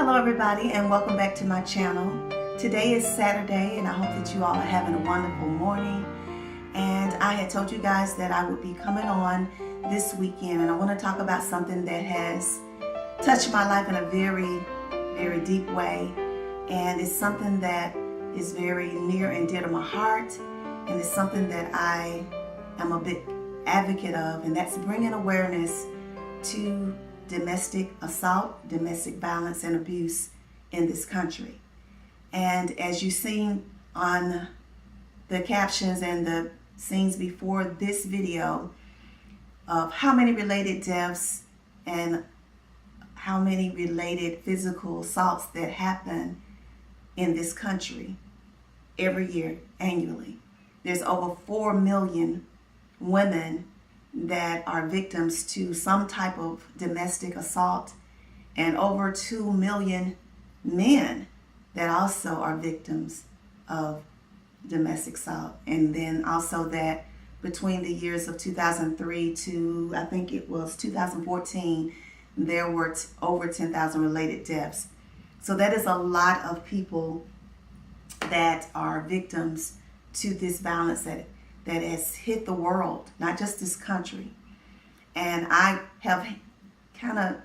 Hello everybody, and welcome back to my channel. Today is Saturday and I hope that you all are having a wonderful morning. And I had told you guys that I would be coming on this weekend, and I want to talk about something that has touched my life in a very, very deep way. And it's something that is very near and dear to my heart, and it's something that I am a big advocate of, and that's bringing awareness to domestic assault, domestic violence, and abuse in this country. And as you've seen on the captions and the scenes before this video of how many related deaths and how many related physical assaults that happen in this country every year, annually. There's over 4 million women that are victims to some type of domestic assault, and over 2 million men that also are victims of domestic assault. And then also that between the years of 2003 to I think it was 2014, there were over 10,000 related deaths. So that is a lot of people that are victims to this violence that has hit the world, not just this country. And I have kind of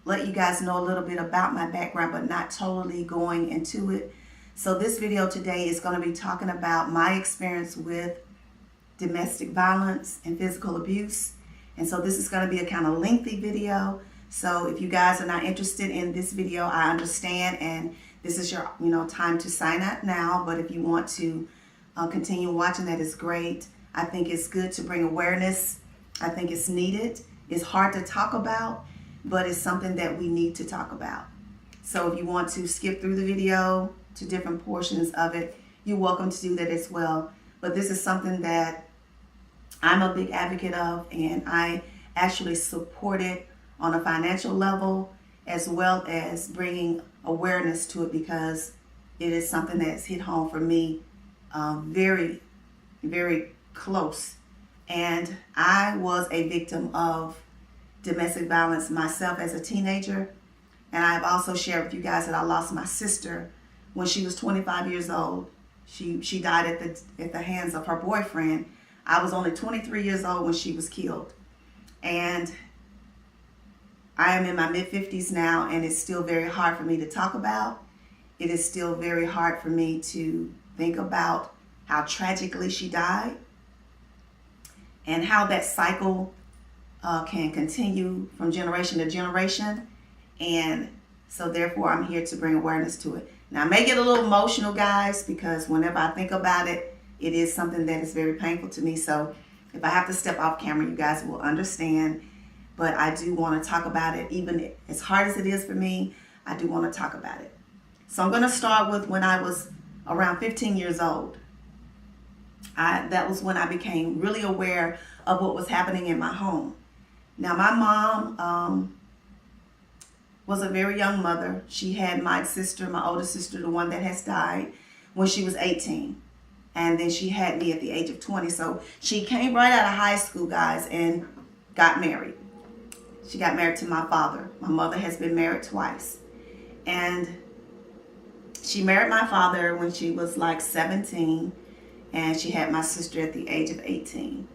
let you guys know a little bit about my background, but not totally going into it. So this video today is going to be talking about my experience with domestic violence and physical abuse. And so this is going to be a kind of lengthy video. So if you guys are not interested in this video, I understand, and this is your time to sign up now. But if you want to continue watching, that is great. I think it's good to bring awareness. I think it's needed. It's hard to talk about, but it's something that we need to talk about. So if you want to skip through the video to different portions of it, you're welcome to do that as well. But this is something that I'm a big advocate of, and I actually support it on a financial level as well as bringing awareness to it, because it is something that's hit home for me very, very close. And I was a victim of domestic violence myself as a teenager. And I've also shared with you guys that I lost my sister when she was 25 years old. She died at the hands of her boyfriend. I was only 23 years old when she was killed. And I am in my mid-50s now, and it's still very hard for me to talk about. It is still very hard for me to think about how tragically she died and how that cycle can continue from generation to generation. And so therefore I'm here to bring awareness to it. Now I may get a little emotional, guys, because whenever I think about it, it is something that is very painful to me. So if I have to step off camera, you guys will understand. But I do want to talk about it. Even as hard as it is for me, I do want to talk about it. So I'm going to start with when I was around 15 years old. That was when I became really aware of what was happening in my home. Now, my mom was a very young mother. She had my sister, my older sister, the one that has died, when she was 18. And then she had me at the age of 20. So she came right out of high school, guys, and got married. She got married to my father. My mother has been married twice. And she married my father when she was like 17, and she had my sister at the age of 18.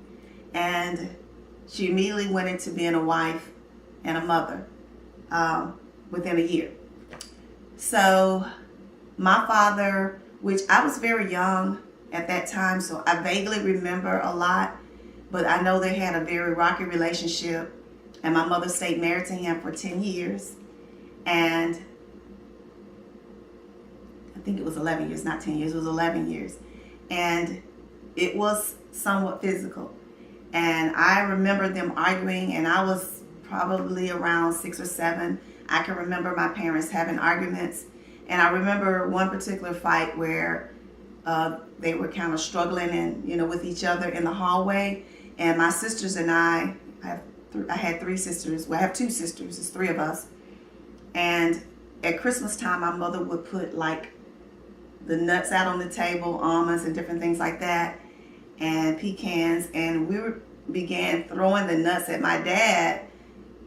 And she immediately went into being a wife and a mother within a year. So my father, which I was very young at that time, so I vaguely remember a lot, but I know they had a very rocky relationship, and my mother stayed married to him for 10 years. And I think it was 11 years, not 10 years, it was 11 years. And it was somewhat physical. And I remember them arguing, and I was probably around 6 or 7. I can remember my parents having arguments. And I remember one particular fight where they were kind of struggling and with each other in the hallway. And my sisters and I had 3 sisters. Well, I have 2 sisters. It's 3 of us. And at Christmas time, my mother would put like the nuts out on the table, almonds and different things like that, and pecans. And we began throwing the nuts at my dad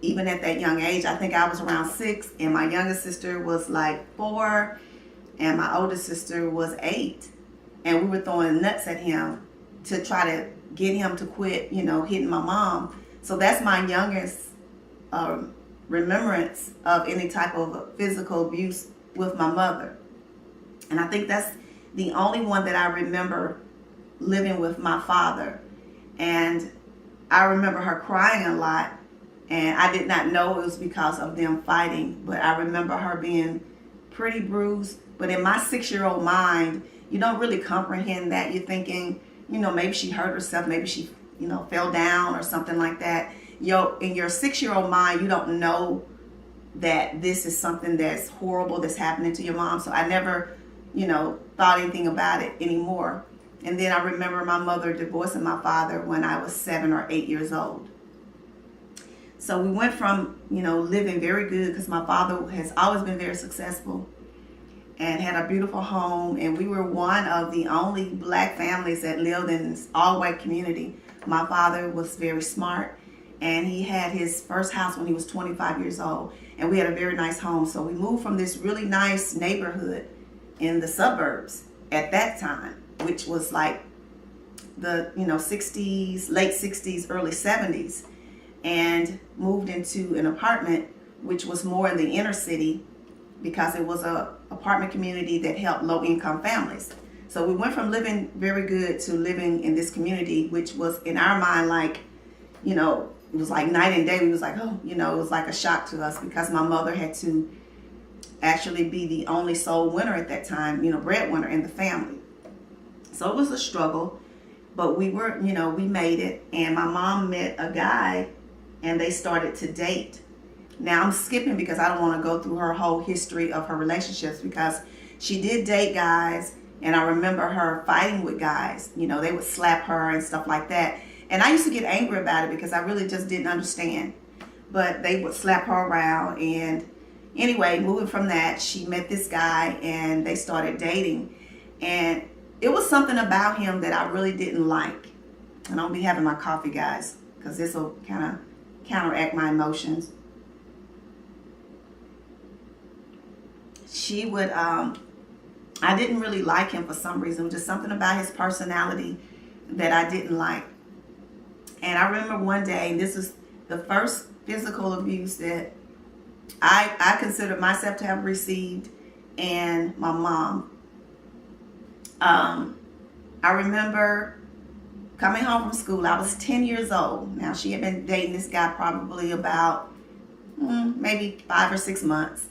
even at that young age. I think I was around 6, and my youngest sister was like 4, and my oldest sister was 8. And we were throwing nuts at him to try to get him to quit, hitting my mom. So that's my youngest remembrance of any type of physical abuse with my mother. And I think that's the only one that I remember living with my father. And I remember her crying a lot, and I did not know it was because of them fighting, but I remember her being pretty bruised. But in my 6-year-old mind, you don't really comprehend that. You're thinking, maybe she hurt herself, maybe she, fell down or something like that. In your 6-year-old mind, you don't know that this is something that's horrible that's happening to your mom. So I never, thought anything about it anymore. And then I remember my mother divorcing my father when I was 7 or 8 years old. So we went from, living very good, because my father has always been very successful and had a beautiful home. And we were one of the only black families that lived in this all-white community. My father was very smart, and he had his first house when he was 25 years old. And we had a very nice home. So we moved from this really nice neighborhood in the suburbs at that time, which was like the 60s, late 60s, early 70s, and moved into an apartment which was more in the inner city, because it was a apartment community that helped low-income families. So we went from living very good to living in this community, which was in our mind like, it was like night and day. We was like, oh, it was like a shock to us, because my mother had to actually be the only sole winner at that time, breadwinner in the family. So it was a struggle, but we were, we made it. And my mom met a guy, and they started to date. Now I'm skipping because I don't want to go through her whole history of her relationships, because she did date guys, and I remember her fighting with guys. They would slap her and stuff like that. And I used to get angry about it because I really just didn't understand. But they would slap her around. And anyway, moving from that, she met this guy, and they started dating. And it was something about him that I really didn't like. And I'll be having my coffee, guys, because this will kind of counteract my emotions. She would, I didn't really like him for some reason. It was just something about his personality that I didn't like. And I remember one day, this was the first physical abuse that I considered myself to have received, and my mom. I remember coming home from school. I was 10 years old. Now, she had been dating this guy probably about maybe 5 or 6 months.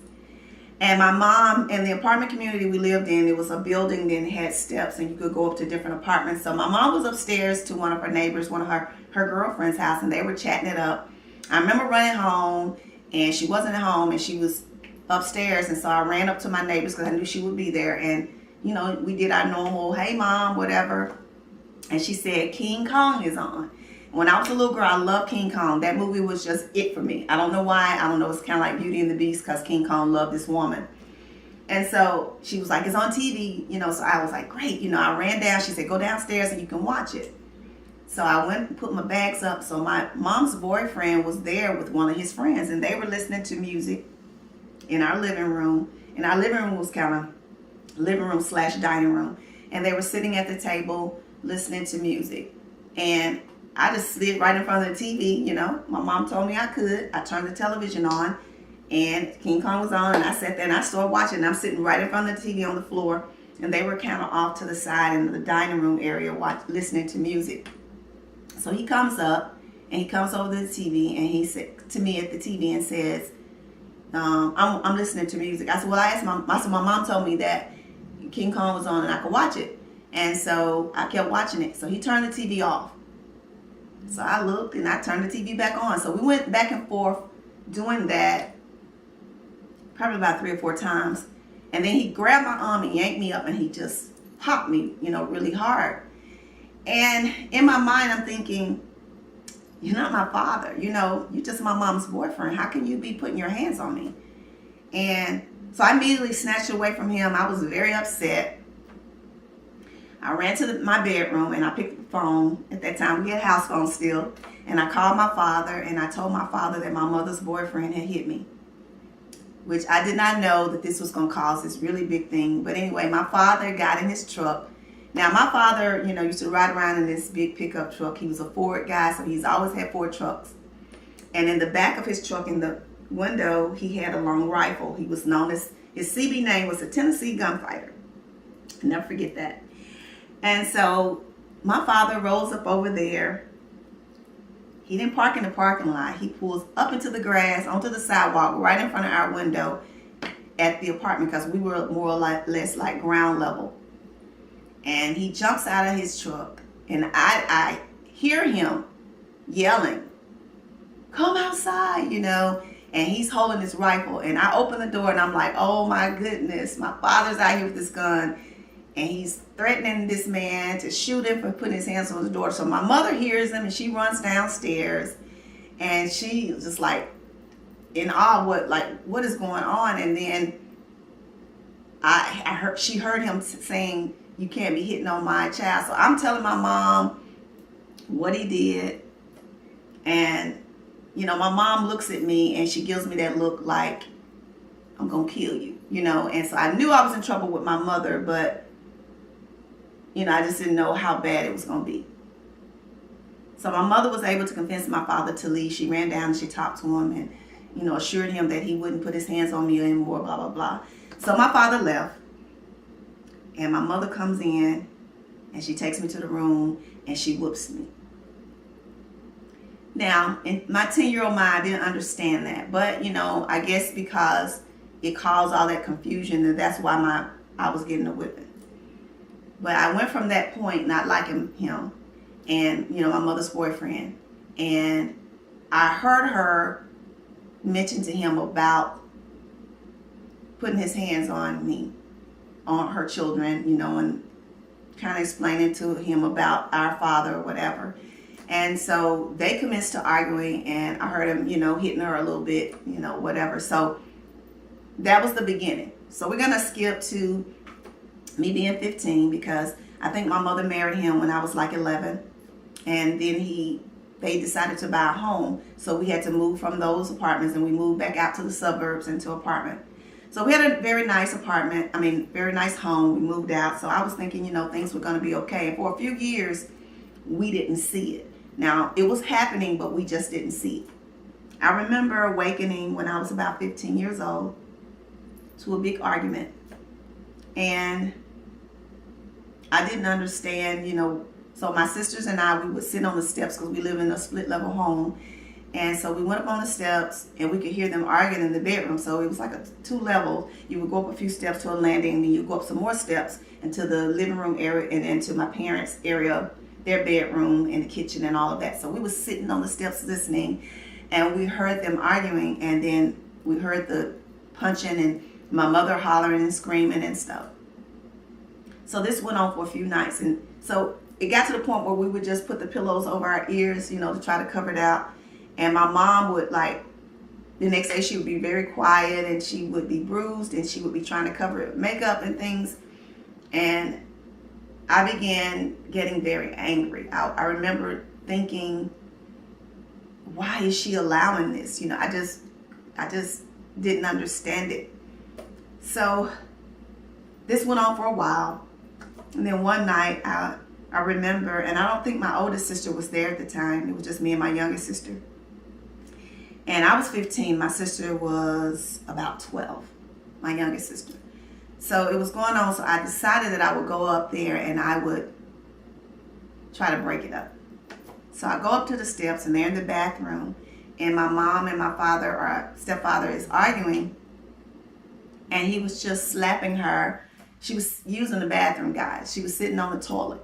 And my mom, in the apartment community we lived in, it was a building that had steps, and you could go up to different apartments. So my mom was upstairs to one of her neighbors, one of her girlfriend's house, and they were chatting it up. I remember running home, and she wasn't at home, and she was upstairs. And so I ran up to my neighbors because I knew she would be there. And, we did our normal, hey, Mom, whatever. And she said, King Kong is on. When I was a little girl, I loved King Kong. That movie was just it for me. I don't know why. I don't know. It's kind of like Beauty and the Beast, because King Kong loved this woman. And so she was like, it's on TV, so I was like, great. I ran down. She said, go downstairs and you can watch it. So I went and put my bags up. So my mom's boyfriend was there with one of his friends, and they were listening to music in our living room. And our living room was kind of living room / dining room. And they were sitting at the table listening to music. And I just slid right in front of the TV, My mom told me I could. I turned the television on, and King Kong was on, and I sat there and I started watching. And I'm sitting right in front of the TV on the floor, and they were kind of off to the side in the dining room area listening to music. So he comes up, and he comes over to the TV, and he said to me at the TV and says, I'm listening to music. I said, well, I said, my mom told me that King Kong was on and I could watch it. And so I kept watching it. So he turned the TV off. So I looked, and I turned the TV back on. So we went back and forth doing that probably about 3 or 4 times. And then he grabbed my arm and yanked me up, and he just popped me, really hard. And in my mind, I'm thinking, you're not my father. You're just my mom's boyfriend. How can you be putting your hands on me? And so I immediately snatched away from him. I was very upset. I ran to my bedroom, and I picked up the phone. At that time, we had house phones still. And I called my father, and I told my father that my mother's boyfriend had hit me, which I did not know that this was going to cause this really big thing. But anyway, my father got in his truck. Now, my father, used to ride around in this big pickup truck. He was a Ford guy, so he's always had Ford trucks. And in the back of his truck, in the window, he had a long rifle. He was known as, his CB name was a Tennessee gunfighter. I'll never forget that. And so my father rolls up over there. He didn't park in the parking lot. He pulls up into the grass, onto the sidewalk, right in front of our window at the apartment, because we were more or less like ground level. And he jumps out of his truck, and I hear him yelling, "Come outside," and he's holding his rifle. And I open the door, and I'm like, oh my goodness, my father's out here with this gun, and he's threatening this man to shoot him for putting his hands on the door. So my mother hears him, and she runs downstairs, and she was just like in awe, what is going on? And then she heard him saying, "You can't be hitting on my child." So I'm telling my mom what he did. And, my mom looks at me, and she gives me that look like, "I'm going to kill you," And so I knew I was in trouble with my mother, but, I just didn't know how bad it was going to be. So my mother was able to convince my father to leave. She ran down and she talked to him and, assured him that he wouldn't put his hands on me anymore, blah, blah, blah. So my father left. And my mother comes in, and she takes me to the room, and she whoops me. Now, in my 10-year-old mind, I didn't understand that. But, I guess because it caused all that confusion, that's why I was getting a whipping. But I went from that point not liking him and, my mother's boyfriend. And I heard her mention to him about putting his hands on me, on her children, and kind of explaining to him about our father or whatever. And so they commenced to arguing, and I heard him, hitting her a little bit, whatever. So that was the beginning. So we're going to skip to me being 15, because I think my mother married him when I was like 11. And then they decided to buy a home. So we had to move from those apartments, and we moved back out to the suburbs into an apartment. So we had a very nice very nice home. We moved out. So I was thinking, things were going to be okay. And for a few years, we didn't see it. Now, it was happening, but we just didn't see it. I remember awakening when I was about 15 years old to a big argument. And I didn't understand, so my sisters and I, we would sit on the steps because we live in a split level home. And so we went up on the steps, and we could hear them arguing in the bedroom. So it was like a 2 level. You would go up a few steps to a landing, and then you go up some more steps into the living room area and into my parents' area, their bedroom and the kitchen and all of that. So we were sitting on the steps listening, and we heard them arguing, and then we heard the punching and my mother hollering and screaming and stuff. So this went on for a few nights. And so it got to the point where we would just put the pillows over our ears, to try to cover it out. And my mom would, the next day she would be very quiet, and she would be bruised, and she would be trying to cover it with makeup and things. And I began getting very angry. I remember thinking, why is she allowing this? I just didn't understand it. So this went on for a while. And then one night I remember, and I don't think my oldest sister was there at the time. It was just me and my youngest sister. And I was 15. My sister was about 12, my youngest sister. So it was going on. So I decided that I would go up there and I would try to break it up. So I go up to the steps, and they're in the bathroom. And my mom and my father, or stepfather, is arguing. And he was just slapping her. She was using the bathroom, guys. She was sitting on the toilet.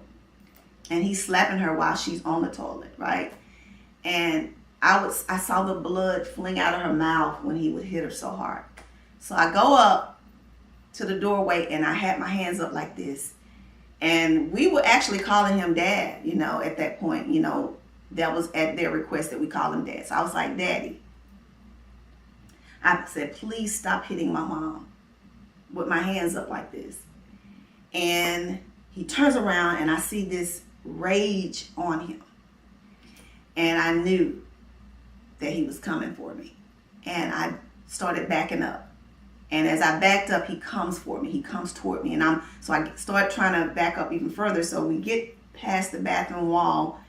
And he's slapping her while she's on the toilet, right? And I saw the blood fling out of her mouth when he would hit her so hard. So I go up to the doorway, and I had my hands up like this. And we were actually calling him Dad, at that point, that was at their request that we call him Dad. So I was like, Daddy. I said, please stop hitting my mom, with my hands up like this. And he turns around, and I see this rage on him. And I knew that he was coming for me. And I started backing up. And as I backed up, he comes for me. He comes toward me. And so I start trying to back up even further. So we get past the bathroom wall,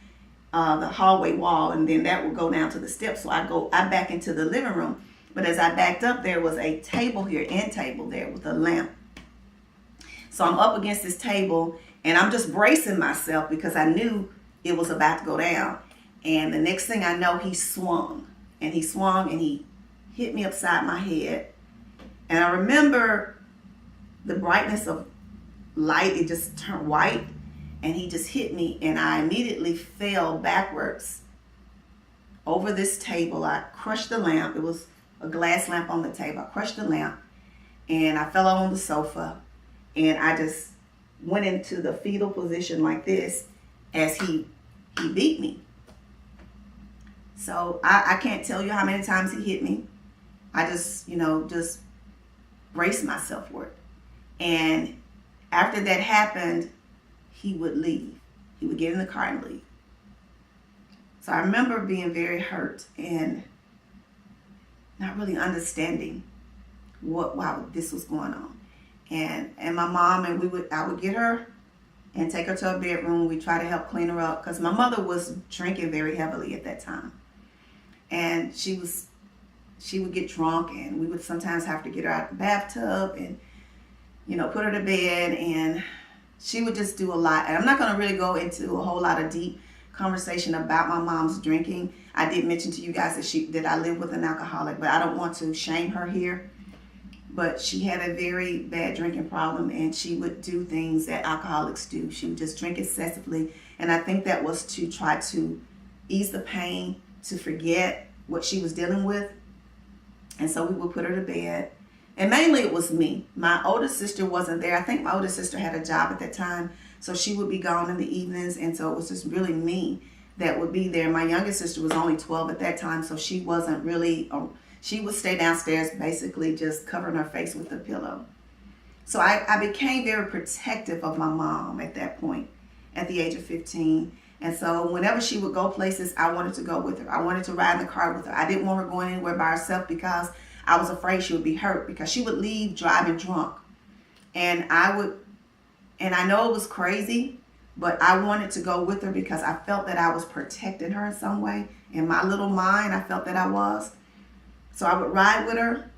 the hallway wall, and then that will go down to the steps. So I back into the living room. But as I backed up, there was a table here, end table there with a lamp. So I'm up against this table, and I'm just bracing myself because I knew it was about to go down. And the next thing I know, he swung. And he hit me upside my head. And I remember the brightness of light, it just turned white, and he just hit me, and I immediately fell backwards over this table. I crushed the lamp. It was a glass lamp on the table. I crushed the lamp, and I fell on the sofa, and I just went into the fetal position like this as he beat me. So I can't tell you how many times he hit me. I just braced myself for it. And after that happened, he would leave. He would get in the car and leave. So I remember being very hurt and not really understanding why this was going on. And my mom, and I would get her and take her to her bedroom. We try to help clean her up because my mother was drinking very heavily at that time. And she would get drunk, and we would sometimes have to get her out of the bathtub and, put her to bed, and she would just do a lot. And I'm not going to really go into a whole lot of deep conversation about my mom's drinking. I did mention to you guys that I live with an alcoholic, but I don't want to shame her here. But she had a very bad drinking problem, and she would do things that alcoholics do. She would just drink excessively, and I think that was to try to ease the pain, to forget what she was dealing with. And so we would put her to bed. And mainly it was me. My older sister wasn't there. I think my older sister had a job at that time, so she would be gone in the evenings, and so it was just really me that would be there. My youngest sister was only 12 at that time, so she wasn't really, she would stay downstairs basically just covering her face with a pillow. So I became very protective of my mom at that point, at the age of 15. And so whenever she would go places, I wanted to go with her. I wanted to ride in the car with her. I didn't want her going anywhere by herself because I was afraid she would be hurt, because she would leave driving drunk. And I know it was crazy, but I wanted to go with her because I felt that I was protecting her in some way. In my little mind, I felt that I was. So I would ride with her.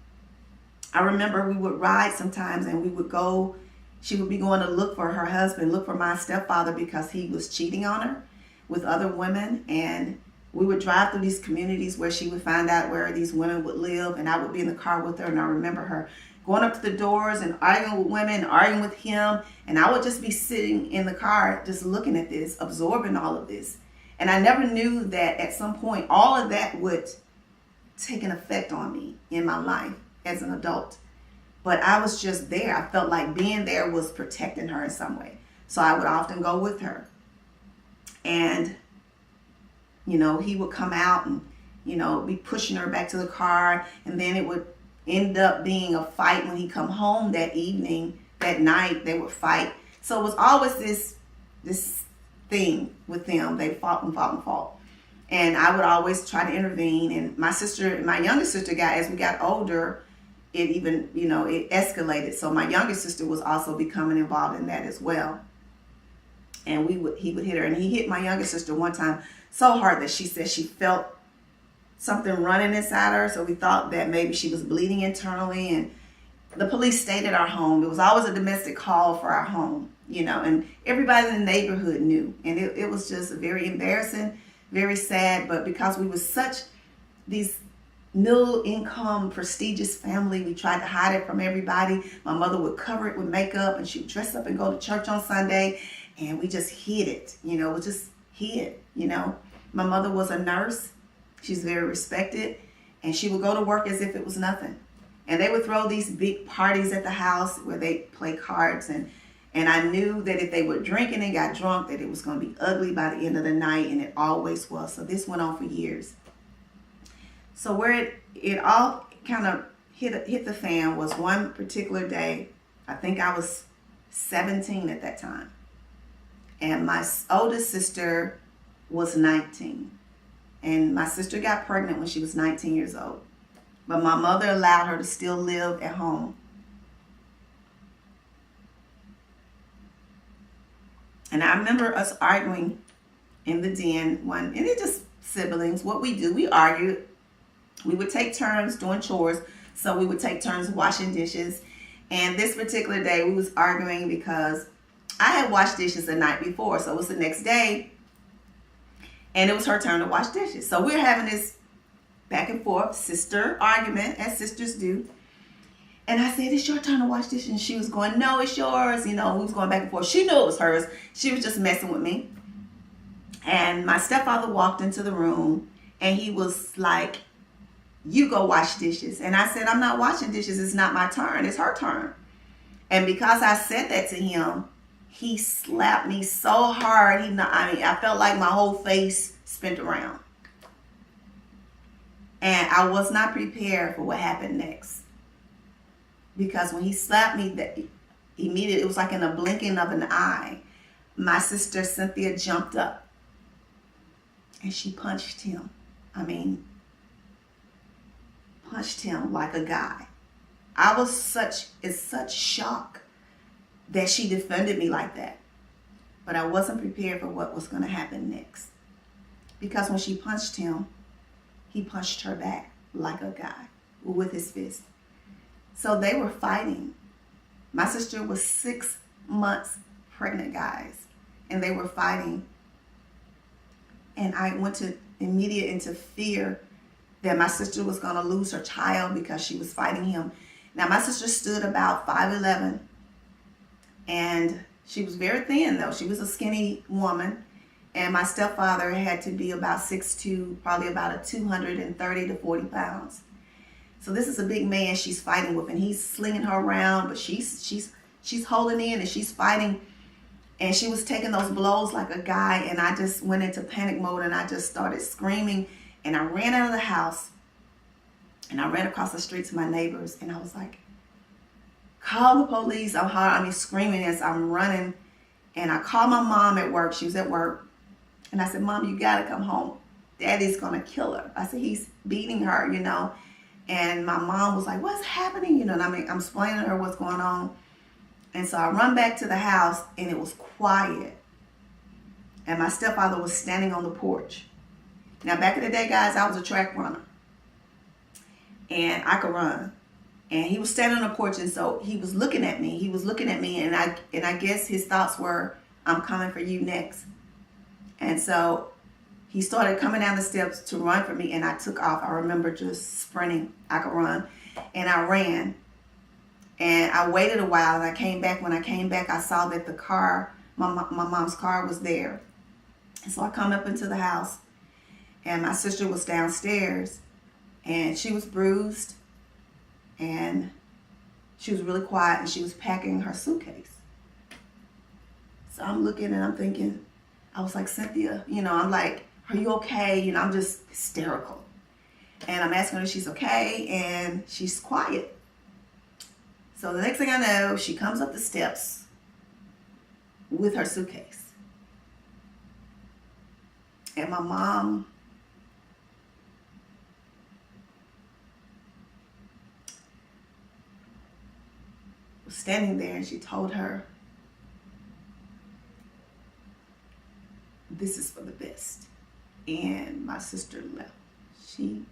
I remember we would ride sometimes, and we would go, she would be going to look for her husband, look for my stepfather, because he was cheating on her with other women. And we would drive through these communities where she would find out where these women would live, and I would be in the car with her. And I remember her going up to the doors and arguing with women, arguing with him, and I would just be sitting in the car just looking at this, absorbing all of this. And I never knew that at some point all of that would take an effect on me in my life as an adult. But I was just there. I felt like being there was protecting her in some way. So I would often go with her. And, he would come out and, be pushing her back to the car. And then it would end up being a fight when he come home that evening, that night. They would fight. So it was always this thing with them. They fought and fought and fought. And I would always try to intervene. And my youngest sister as we got older, it even, it escalated. So my youngest sister was also becoming involved in that as well. And he would hit her. And he hit my youngest sister one time so hard that she said she felt something running inside her. So we thought that maybe she was bleeding internally. And the police stayed at our home. It was always a domestic call for our home, and everybody in the neighborhood knew. And it was just very embarrassing, very sad. But because we were such these middle income, prestigious family, we tried to hide it from everybody. My mother would cover it with makeup, and she would dress up and go to church on Sunday. And we just hid it, we just hid, My mother was a nurse. She's very respected. And she would go to work as if it was nothing. And they would throw these big parties at the house where they play cards. And I knew that if they were drinking and got drunk, that it was going to be ugly by the end of the night. And it always was. So this went on for years. So where it all kind of hit the fan was one particular day. I think I was 17 at that time. And my oldest sister was 19. And my sister got pregnant when she was 19 years old. But my mother allowed her to still live at home. And I remember us arguing in the den and it's just siblings. What we do, we argued. We would take turns doing chores. So we would take turns washing dishes. And this particular day, we was arguing because I had washed dishes the night before. So it was the next day. And it was her turn to wash dishes. So we're having this back and forth sister argument, as sisters do. And I said, it's your turn to wash dishes. And she was going, no, it's yours. You know, we was going back and forth. She knew it was hers. She was just messing with me. And my stepfather walked into the room and he was like, you go wash dishes. And I said, I'm not washing dishes. It's not my turn. It's her turn. And because I said that to him, he slapped me so hard. I felt like my whole face spun around. And I was not prepared for what happened next. Because when he slapped me, immediately, it was like in a blinking of an eye, my sister Cynthia jumped up and she punched him. Punched him like a guy. I was in such shock that she defended me like that. But I wasn't prepared for what was going to happen next. Because when she punched him, he punched her back like a guy with his fist. So they were fighting. My sister was 6 months pregnant, guys. And they were fighting. And I went immediate into fear that my sister was going to lose her child because she was fighting him. Now, my sister stood about 5'11", and she was very thin, though. She was a skinny woman, and my stepfather had to be about 6'2", probably about 230 to 40 pounds. So this is a big man she's fighting with, and he's slinging her around, but she's holding in, and she's fighting, and she was taking those blows like a guy, and I just went into panic mode, and I just started screaming. And I ran out of the house and I ran across the street to my neighbors and I was like, call the police. I'm screaming as I'm running. And I called my mom at work. She was at work. And I said, Mom, you got to come home. Daddy's going to kill her. I said, he's beating her, you know. And my mom was like, what's happening? You know, and I'm explaining to her what's going on. And so I run back to the house and it was quiet. And my stepfather was standing on the porch. Now, back in the day, guys, I was a track runner. And I could run. And he was standing on the porch, and so he was looking at me. And I guess his thoughts were, I'm coming for you next. And so he started coming down the steps to run for me, and I took off. I remember just sprinting. I could run. And I ran. And I waited a while, and I came back. When I came back, I saw that the car, my mom's car was there. And so I come up into the house. And my sister was downstairs, and she was bruised, and she was really quiet, and she was packing her suitcase. So I'm looking and I'm thinking, I was like, Cynthia, you know, I'm like, are you okay? You know, I'm just hysterical. And I'm asking her if she's okay, and she's quiet. So the next thing I know, she comes up the steps with her suitcase. And my mom was standing there, and she told her, this is for the best. And my sister left. She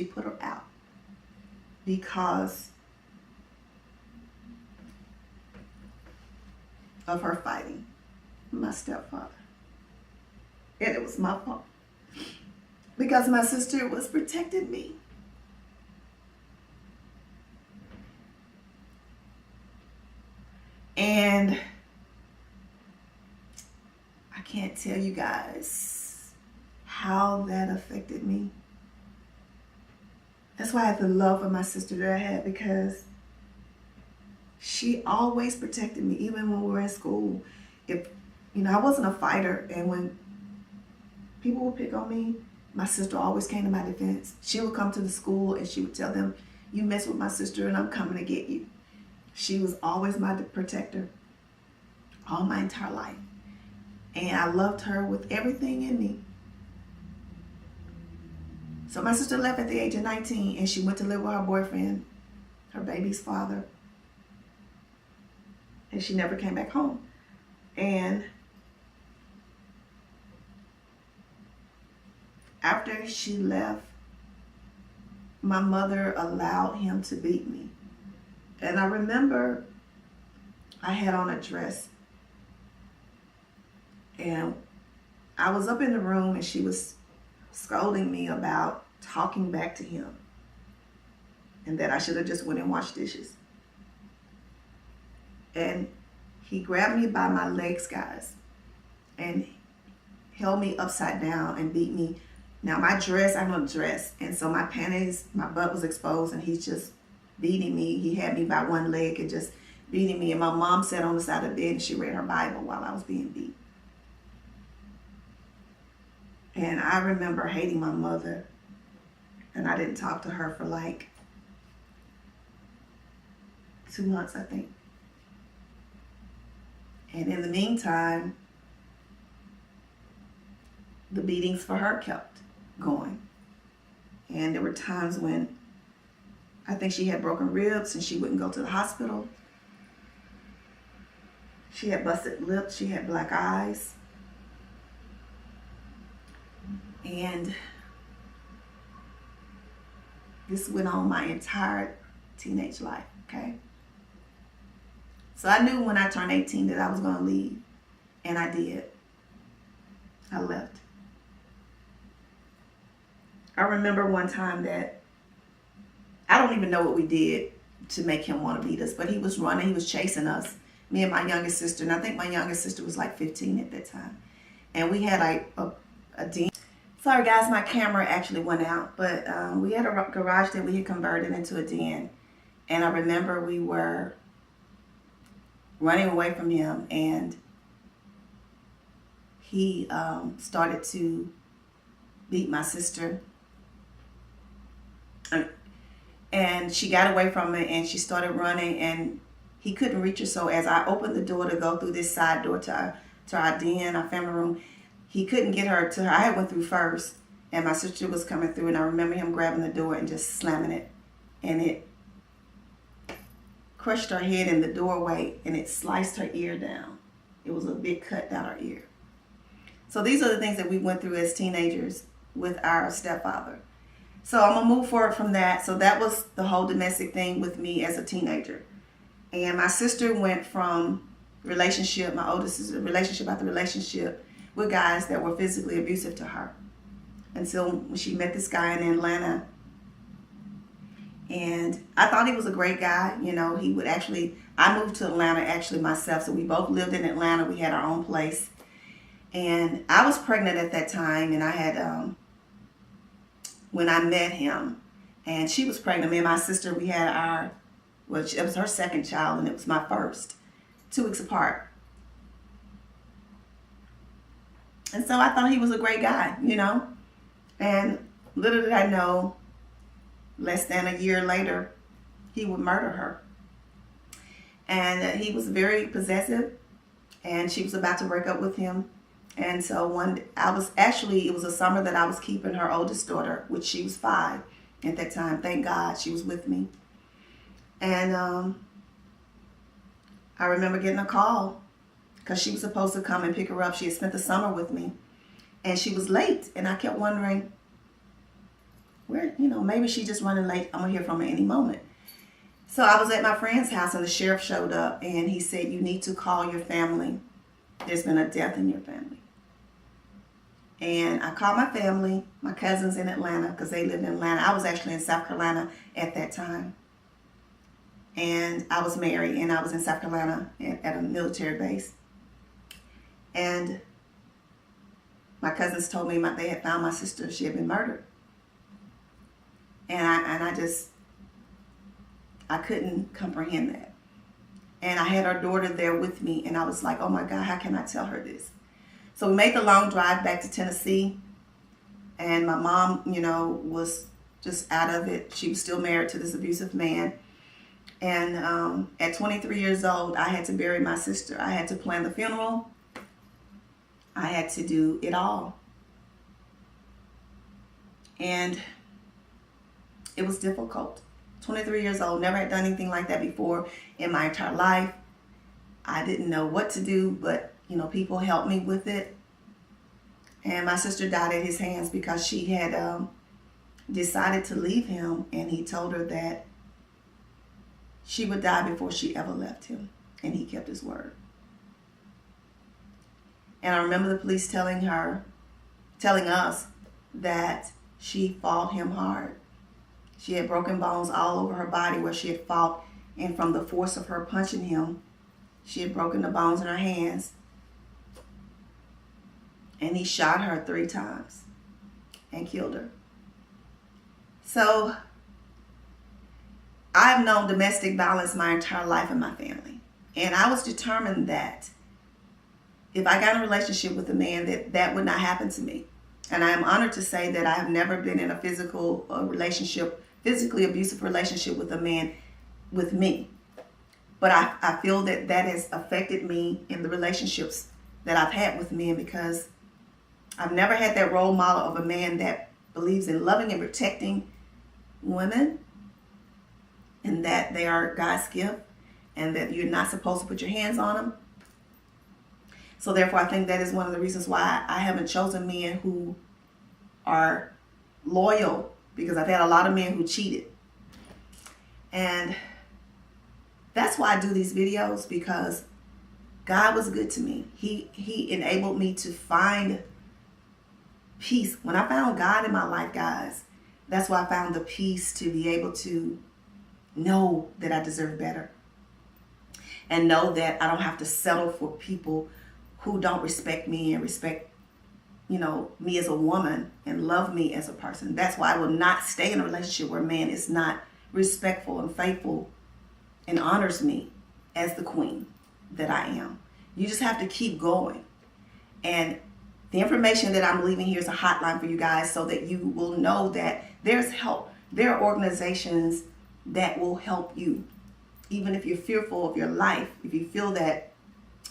put her out because of her fighting my stepfather. And it was my fault because my sister was protecting me. And I can't tell you guys how that affected me. That's why I have the love for my sister that I had, because she always protected me, even when we were in school. If, you know, I wasn't a fighter, and when people would pick on me, my sister always came to my defense. She would come to the school and she would tell them, you mess with my sister and I'm coming to get you. She was always my protector all my entire life. And I loved her with everything in me. So my sister left at the age of 19, and she went to live with her boyfriend, her baby's father. And she never came back home. And after she left, my mother allowed him to beat me. And I remember I had on a dress. And I was up in the room, and she was scolding me about talking back to him, and that I should have just went and washed dishes. And he grabbed me by my legs, guys, and held me upside down and beat me. Now my dress, I'm a dress, and so my panties, my butt was exposed, and he's just beating me. He had me by one leg and just beating me. And my mom sat on the side of the bed, and she read her Bible while I was being beat. And I remember hating my mother, and I didn't talk to her for like 2 months, I think. And in the meantime, the beatings for her kept going. And there were times when I think she had broken ribs and she wouldn't go to the hospital. She had busted lips, she had black eyes. And this went on my entire teenage life, okay? So I knew when I turned 18 that I was going to leave, and I did. I left. I remember one time that I don't even know what we did to make him want to beat us, but he was running, he was chasing us, me and my youngest sister, and I think my youngest sister was like 15 at that time. And we had like a den. Sorry guys, my camera actually went out, but we had a garage that we had converted into a den. And I remember we were running away from him, and he started to beat my sister. And she got away from it, and she started running, and he couldn't reach her. So as I opened the door to go through this side door to our den, our family room, he couldn't get her to her. I had went through first, and my sister was coming through, and I remember him grabbing the door and just slamming it, and it crushed her head in the doorway, and it sliced her ear down. It was a big cut down her ear. So these are the things that we went through as teenagers with our stepfather. So I'm gonna move forward from that. So that was the whole domestic thing with me as a teenager. And my sister went from relationship, my oldest sister, relationship after relationship with guys that were physically abusive to her. Until when she met this guy in Atlanta. And I thought he was a great guy. You know, he would actually, I moved to Atlanta actually myself. So we both lived in Atlanta. We had our own place. And I was pregnant at that time, and I had, when I met him, and she was pregnant. Me and my sister, we had our, well, it was her second child, and it was my first, 2 weeks apart. And so I thought he was a great guy, you know. And little did I know, less than a year later, he would murder her. And he was very possessive, and she was about to break up with him. And so it was a summer that I was keeping her oldest daughter, which she was 5 at that time. Thank God she was with me. And I remember getting a call because she was supposed to come and pick her up. She had spent the summer with me, and she was late. And I kept wondering, where, you know, maybe she's just running late. I'm gonna hear from her any moment. So I was at my friend's house, and the sheriff showed up, and he said, "You need to call your family. There's been a death in your family." And I called my family, my cousins in Atlanta, because they lived in Atlanta. I was actually in South Carolina at that time. And I was married, and I was in South Carolina at a military base. And my cousins told me they had found my sister. She had been murdered. And I couldn't comprehend that. And I had our daughter there with me, and I was like, oh my God, how can I tell her this? So we made the long drive back to Tennessee, and my mom, you know, was just out of it. She was still married to this abusive man. And at 23 years old, I had to bury my sister. I had to plan the funeral. I had to do it all. And It was difficult. 23 years old, never had done anything like that before in my entire life. I didn't know what to do, but people helped me with it. And my sister died at his hands because she had decided to leave him, and he told her that she would die before she ever left him, and he kept his word. And I remember the police telling us that she fought him hard. She had broken bones all over her body where she had fought, and from the force of her punching him, she had broken the bones in her hands. And he shot her 3 times and killed her. So I've known domestic violence my entire life in my family. And I was determined that if I got in a relationship with a man, that would not happen to me. And I am honored to say that I have never been in a physically abusive relationship with a man with me. But I feel that has affected me in the relationships that I've had with men, because I've never had that role model of a man that believes in loving and protecting women, and that they are God's gift, and that you're not supposed to put your hands on them. So therefore, I think that is one of the reasons why I haven't chosen men who are loyal, because I've had a lot of men who cheated. And that's why I do these videos, because God was good to me. He enabled me to find peace. When I found God in my life, guys, that's why I found the peace to be able to know that I deserve better, and know that I don't have to settle for people who don't respect me and respect me as a woman and love me as a person. That's why I will not stay in a relationship where a man is not respectful and faithful and honors me as the queen that I am. You just have to keep going. And the information that I'm leaving here is a hotline for you guys, so that you will know that there's help. There are organizations that will help you. Even if you're fearful of your life, if you feel that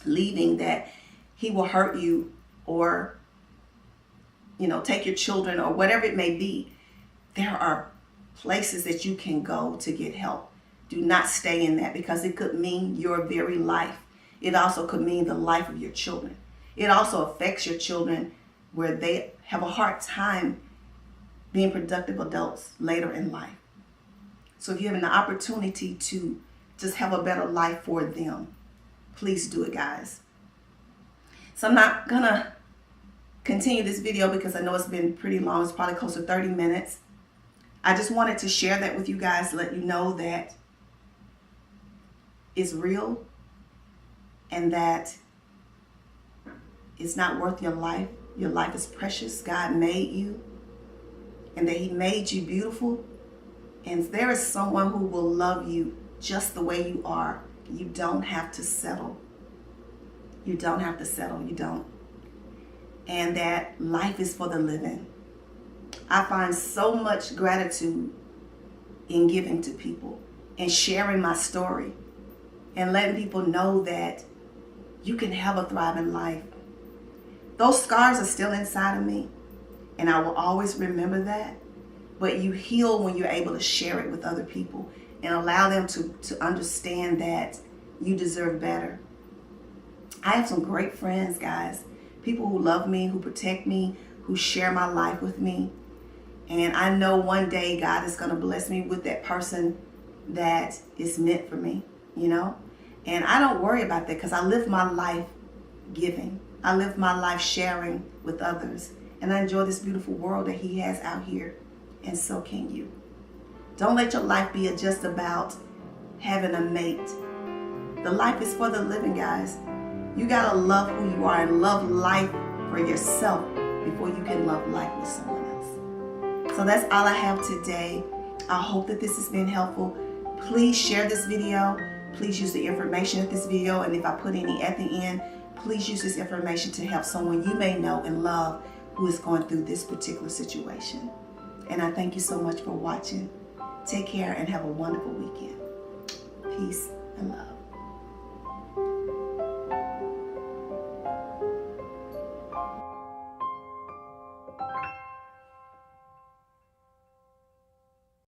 leaving, that he will hurt you, or take your children, or whatever it may be, there are places that you can go to get help. Do not stay in that, because it could mean your very life. It also could mean the life of your children. It also affects your children, where they have a hard time being productive adults later in life. So if you have an opportunity to just have a better life for them, please do it, guys. So I'm not gonna continue this video because I know it's been pretty long. It's probably close to 30 minutes. I just wanted to share that with you guys, let you know that it's real, and that it's not worth your life. Your life is precious. God made you, and that he made you beautiful. And there is someone who will love you just the way you are. You don't have to settle. You don't have to settle. You don't. And that life is for the living. I find so much gratitude in giving to people and sharing my story and letting people know that you can have a thriving life. Those scars are still inside of me, and I will always remember that. But you heal when you're able to share it with other people and allow them to understand that you deserve better. I have some great friends, guys. People who love me, who protect me, who share my life with me. And I know one day God is going to bless me with that person that is meant for me, And I don't worry about that, because I live my life giving. I live my life sharing with others. And I enjoy this beautiful world that he has out here. And so can you. Don't let your life be just about having a mate. The life is for the living, guys. You got to love who you are and love life for yourself before you can love life with someone else. So that's all I have today. I hope that this has been helpful. Please share this video. Please use the information of this video. And if I put any at the end, please use this information to help someone you may know and love who is going through this particular situation. And I thank you so much for watching. Take care and have a wonderful weekend. Peace and love.